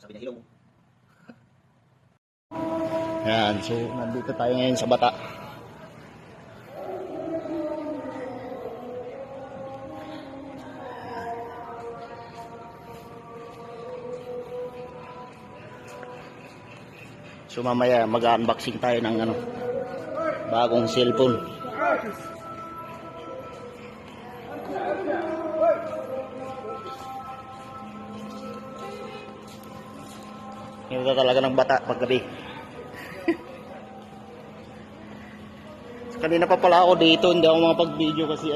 Sabi na hilong. Ayan, so nandito tayo ngayon sa Bata. So mamaya mag-unboxing tayo ng bagong cellphone. Ito talaga ng Bata paggabi. Kanina pa pala ako dito, hindi ako makapag-video kasi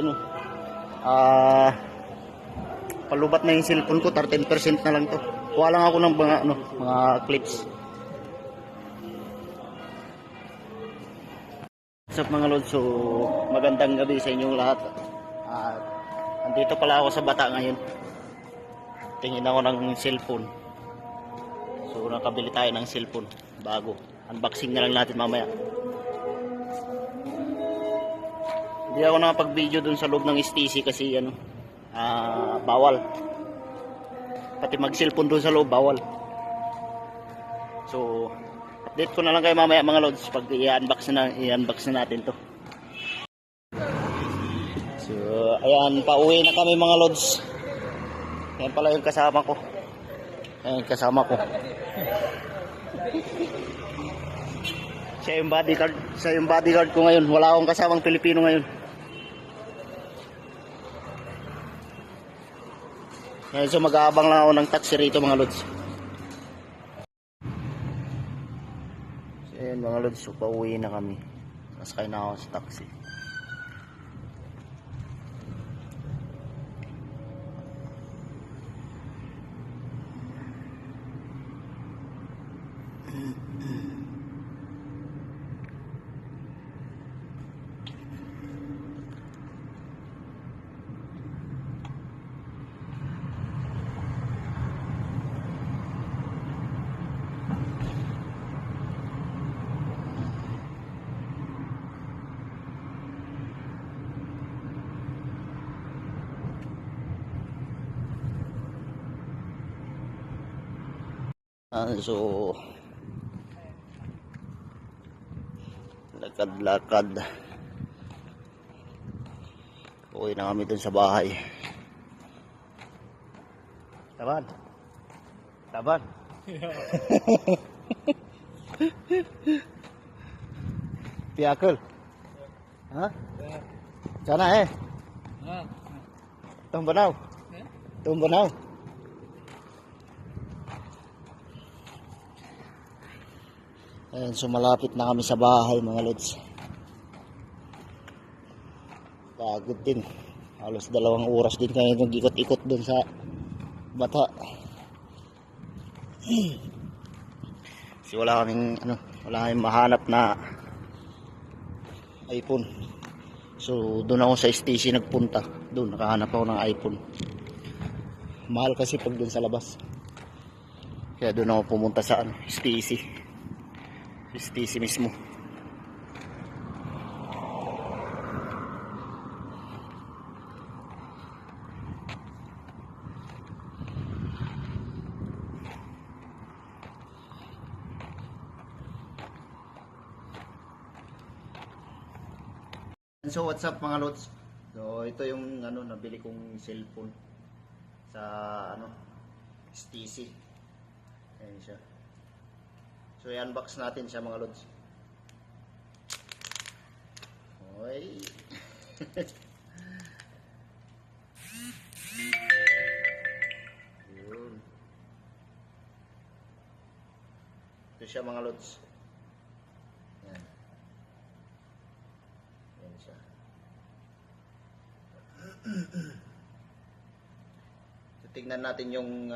palubat na yung cellphone ko, 13% na lang to. Kuha lang ako ng mga clips. What's up mga lods? So magandang gabi sa inyong lahat. Andito pala ako sa Bata ngayon. Tingin ako ng cellphone. So nakabili tayo ng cellphone bago. Unboxing na lang natin mamaya. Hindi ako nakapag-video dun sa loob ng STC kasi bawal. Pati mag-cellphone dun sa loob bawal. So update ko na lang kayo mamaya mga lods pag i-unbox na natin to. So ayan, pauwi na kami mga lods. Yan pala yung kasama ko. Ayan kasama ko. Siya yung bodyguard ko ngayon. Wala akong kasamang Pilipino ngayon. Ayan, so mag-aabang lang ako ng taxi rito mga lods. So ayan mga lods, so pauwi na kami. Nasakay na ako sa taxi. So lakad uwi na kami dun sa bahay. Taban Piakul ha? Sana Tumbanaw Ayan, so malapit na kami sa bahay mga lods. Pagod din. Halos 2 oras din kami nag-ikot-ikot dun sa Bata. Kasi wala kaming mahanap na iPhone. So doon ako sa STC nagpunta. Doon nakahanap ako ng iPhone. Mahal kasi pag dun sa labas. Kaya doon ako pumunta sa STC mismo. So what's up mga lods? So ito yung nabili kong cellphone sa STC. Ayan siya. So i-unbox natin siya mga lods. Hoy. Yun. Ito siya mga lods. Yan. Yan siya. So, tignan natin yung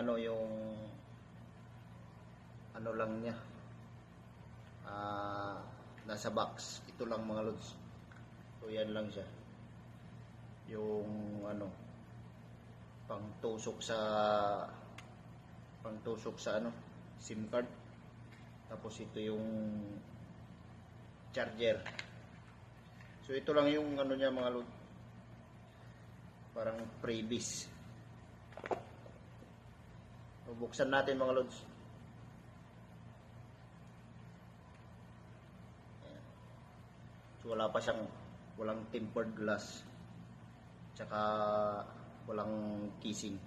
lang niya. Nasa box. Ito lang mga lods. So yan lang siya. Yung pangtusok sa SIM card. Tapos ito yung charger. So ito lang yung niya mga lods. Parang freebies. So, buksan natin mga lods. wala pa siyang, walang tempered glass. Tsaka walang kissing.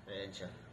Ayan siya.